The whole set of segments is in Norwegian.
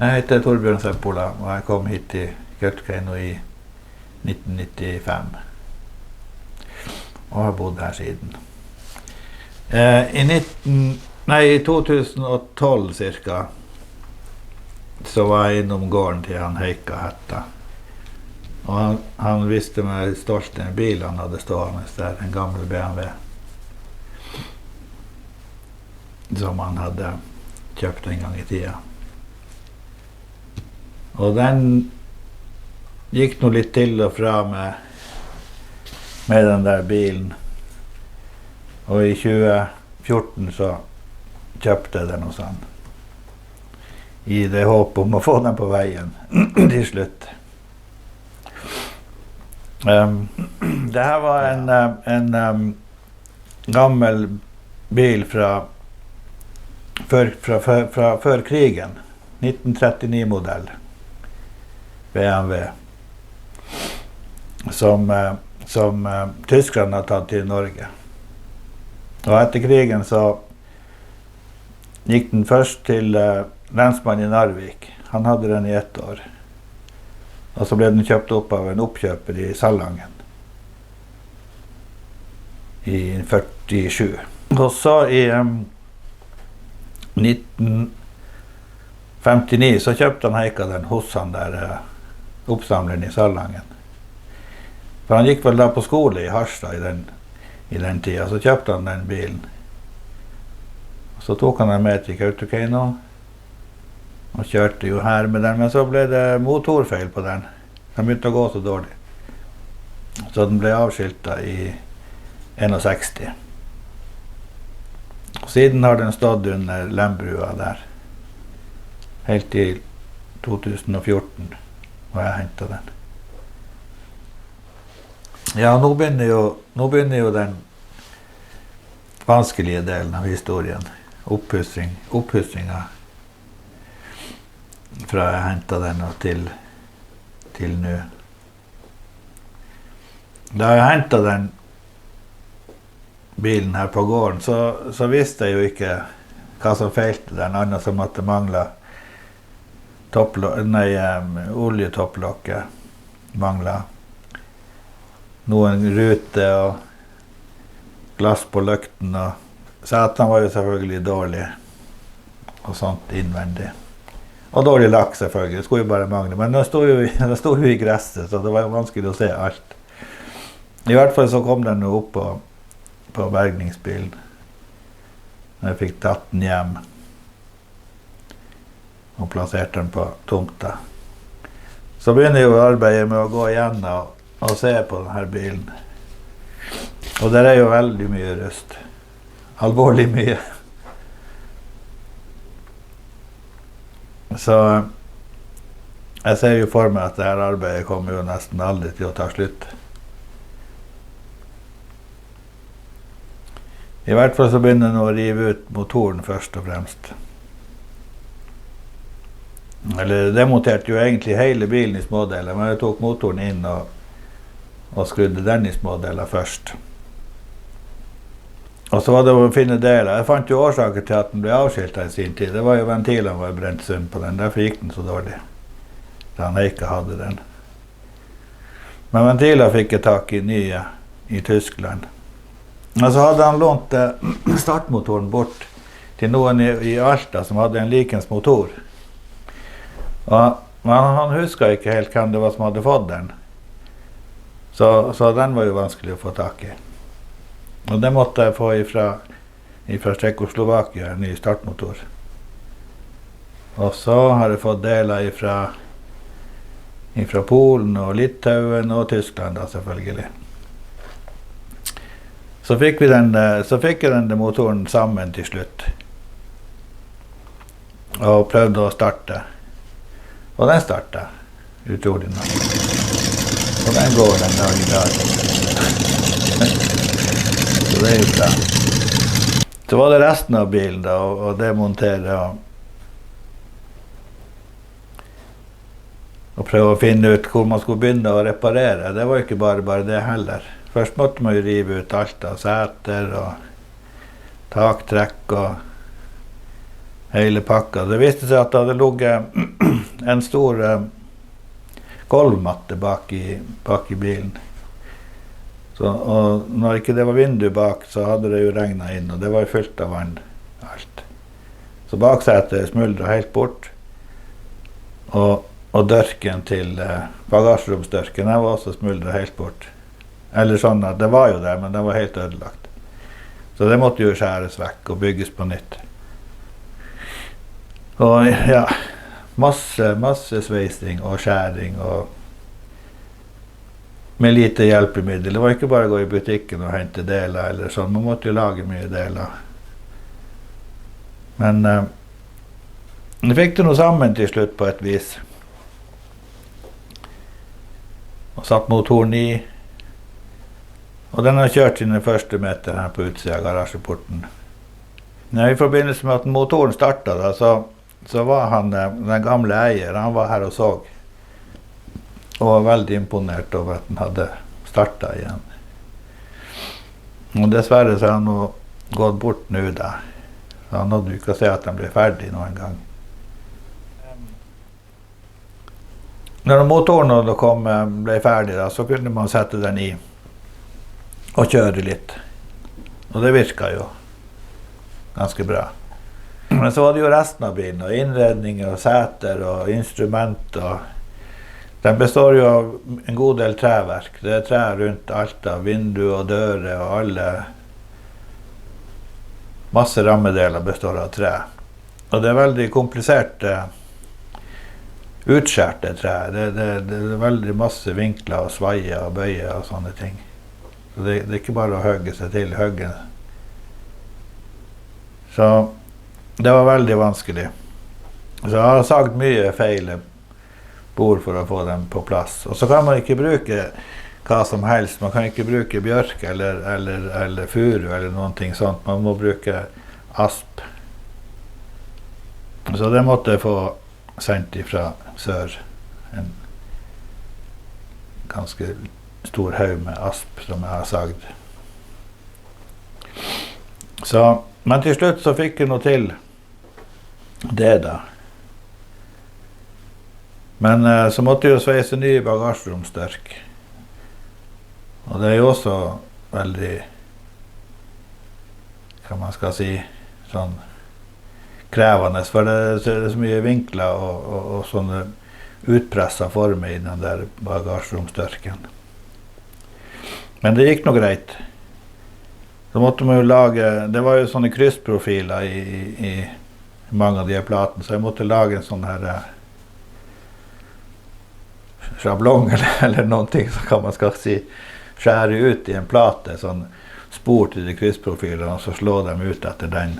Jeg heter Torbjørn Seppola, og jeg kom hit til Kautokeino i 1995. Og har bodd her siden. I 2012 cirka, så var jeg innom gården til han Heika Hetta. Og han visste meg stolt en bil han hadde stående der, en gammel BMW. Som han hadde kjøpt en gang i tida. Og den gikk nå litt til og fra med den der bilen. Og i 2014 så kjøpte jeg den hos han. I det håp om å få den på veien til slutt. Det her var en gammel bil fra før krigen. 1939-modell. BMW. Som tyskerne har tatt til Norge. Og etter krigen så gikk den først til lensmannen i Narvik. Han hadde den i 1 år. Og så ble den kjøpt opp av en oppkjøper i Salangen. I 47. Og så i 1959 så kjøpte han Heika den hos han der oppsamleren i Salangen. For han gikk vel da på skole i Harstad i den tida, så kjøpte han den bilen. Så tok han den med til Kautokeino, og kjørte jo her med den, men så ble det motorfeil på den. Den begynte å gå så dårlig. Så den ble avskiltet i 61. Og siden har den stått under Lembrua der, helt til 2014, og jeg hentet den. Ja, nå begynner jo den vanskelige delen av historien. Oppussingen fra jeg hentet den og til nå. Da jeg hentet den bilen her på gården, så visste jeg jo ikke hva som feilte den, annet som at det manglet oljetopplokket. Manglet noen rute og glass på lykten, og setene var jo selvfølgelig dårlig og sånt innvendig. Og dårlig lakk selvfølgelig, det skulle jo bare mangle, men det stod jo i gresset, så det var jo vanskelig å se alt. I hvert fall så kom den jo opp på bergningsbilen, når jeg fikk tatt den hjem og plasserte den på tomta. Så begynner jo arbeidet med å gå igjen og se på denne bilen. Og der er jo veldig mye rust. Alvorlig mye. Så jeg ser jo for meg at dette arbeidet kommer jo nesten aldri til å ta slutt. I hvert fall så begynner jeg å rive ut motoren først og fremst. Eller demonterte jo egentlig hele bilen i smådeler, men jeg tok motoren inn og skrudde den i smådeler først. Og så var det å finne deler. Jeg fant jo årsaker til at den ble avskiltet i sin tid. Det var jo ventilene var brent sund på den, derfor gikk den så dårlig. Da han ikke hadde den. Men ventiler fikk jeg tak i nye i Tyskland. Og så hadde han lånt startmotoren bort til noen i Alta som hadde en likens motor. Men han husket ikke helt hvem det var som hadde fått den. Så den var jo vanskelig å få tak i. Og det måtte jeg få ifra Tsjekkoslovakia, en ny startmotor. Og så har jeg fått deler ifra Polen og Litauen og Tyskland da, selvfølgelig. Så fikk jeg den motoren sammen til slutt. Og prøvde å starte. Og den startet, utrolig nok. Og den går den dag i dag. Så det er jo bra. Så var det resten av bilen da, å demontere og prøve å finne ut hvor man skulle begynne å reparere. Det var jo ikke bare det heller. Først måtte man jo rive ut alt av seter og taktrekk og hele pakka. Det viste seg at det hadde ligget en stor golvmatte bak i bilen. Så, og når ikke det var vindu bak, så hadde det jo regnet inn, og det var jo fylt av vann, alt. Så baksetet smuldret helt bort, og dørken til bagasjeromsdørken, den var også smuldret helt bort. Eller sånn at det var jo der, men den var helt ødelagt. Så det måtte jo skjæres vekk og bygges på nytt. Og ja, masse sveising og skjæring og med lite hjelpemiddel. Det var ikke bare å gå i butikken og hente deler eller sånn. Man måtte jo lage mye deler. Men vi fikk det noe sammen til slutt på et vis. Og satt motoren i. Og den har kjørt sine første meter her på utsida av garasjeporten. Ja, i forbindelse med at motoren startet da, så var han, den gamle eier, han var her og så. Og var veldig imponert over at den hadde startet igjen. Og dessverre så har han nå gått bort nå da. Så han hadde jo ikke å se at den ble ferdig noen gang. Når motoren ble ferdig da, så kunne man sette den i og kjøre litt. Og det virket jo ganske bra. Men så var det jo resten av bilen, og innredninger og seter og instrument. Den består jo av en god del treverk. Det er tre rundt alt av vindu og dører og alle. Masse rammedeler består av tre. Og det er veldig kompliserte, utskjærte tre. Det er veldig masse vinkler og svaier og bøyer og sånne ting. Så det er ikke bare å hugge seg til huggen. Så det var veldig vanskelig. Så jeg har sagt mye feil bord for å få dem på plass. Og så kan man ikke bruke hva som helst. Man kan ikke bruke bjørk eller furu eller noen ting sånt. Man må bruke asp. Så det måtte jeg få sendt ifra sør. En ganske stor haug med asp som jeg har sagd. Men til slutt så fikk jeg noe til det da. Men så måtte jeg jo sveise ny bagasjeromsdørk. Og det er jo også veldig, hva man skal si, sånn krevende, for det er så mye vinkler og sånne utpresset former i den der bagasjeromsdørken. Men det gikk noe greit. Så måtte man jo lage, det var jo sånne kryssprofiler i mange av de her platene, så jeg måtte lage en sånn her sjablong eller noen ting, så kan man skal si, skjære ut i en plate, sånn spor til de kryssprofilene, og så slå dem ut etter den.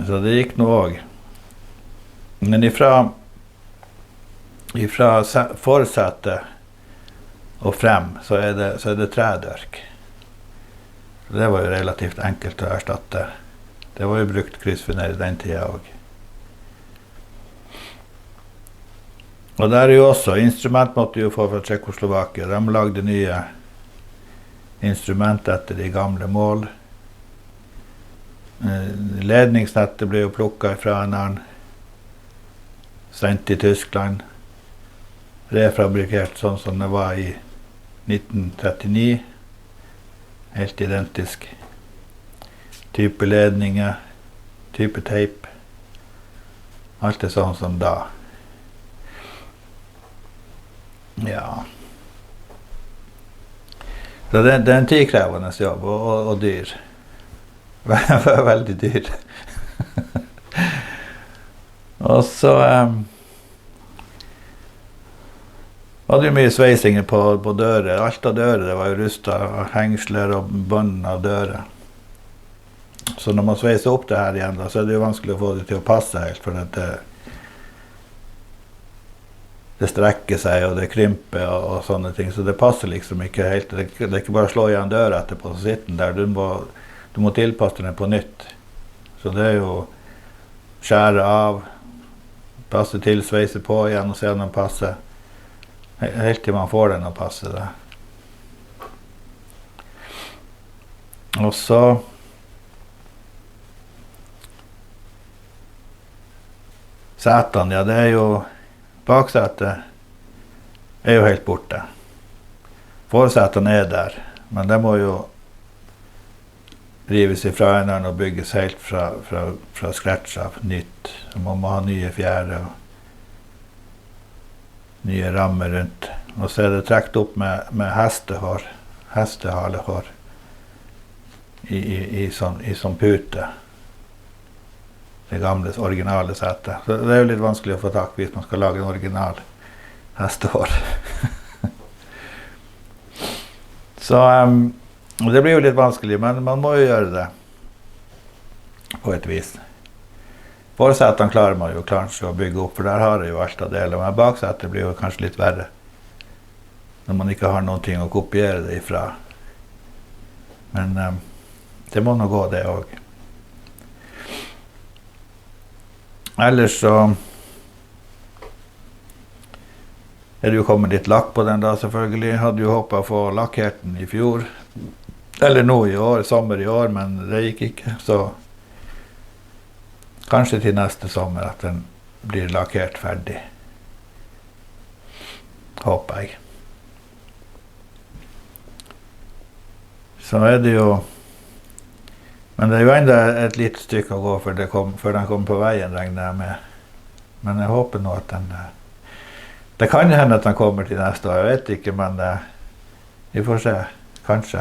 Så det gikk noe også. Men ifra forsetet og frem, så er det tredørk. Det var jo relativt enkelt å erstatte. Det var jo brukt kryssfiner i den tiden også. Og der er jo også, instrument måtte jo få fra Tsjekkoslovakia. De lagde nye instrument etter de gamle mål. Ledningsnettet ble jo plukket fra en annen. Sendt i Tyskland. Refabrikert sånn som det var i 1939. Helt identisk. Type ledninger, type teip. Alt er sånn som da. Ja. Så det er en tidkrevende jobb, og dyr. Veldig dyr. Og så var det jo mye sveisinger på dører. Alt av dører det var jo rustet, hengsler og bånd av dører. Så når man sveiser opp det her igjen, da, så er det jo vanskelig å få det til å passe helt, for det strekker seg og det krymper og sånne ting, så det passer liksom ikke helt. Det er ikke bare å slå igjen døra etterpå, så sitter den der. Du må tilpasse den på nytt. Så det er jo skjære av, passe til, sveise på igjen og se om den passer. Helt til man får den å passe det. Og så Setene, ja, det er jo baksetet er jo helt borte. Forsetene er der, men det må jo rives ifra en og bygges helt fra scratch av nytt. Man må ha nye fjære og nye rammer rundt. Og så er det trekt opp med hestehalehår i sånn pute. Det gamle, originale setet. Så det er jo litt vanskelig å få tak hvis man skal lage en original hestehår. Så det blir jo litt vanskelig, men man må jo gjøre det på et vis. Forsetene klarer man jo kanskje å bygge opp, for der har jeg jo alt av deler. Men baksetet blir jo kanskje litt verre, når man ikke har noen ting å kopiere det ifra. Men det må nå gå, det også. Ellers så er det jo kommet litt lakk på den da, selvfølgelig. Jeg hadde jo håpet å få lakkert den i fjor. Eller nå i år, sommer i år, men det gikk ikke. Så kanskje til neste sommer at den blir lakkert ferdig. Håper jeg. Så er det jo... Men det er jo enda et lite stykke å gå før den kommer på veien, regner jeg med. Men jeg håper nå at den... Det kan hende at den kommer til neste år, jeg vet ikke, men vi får se. Kanskje.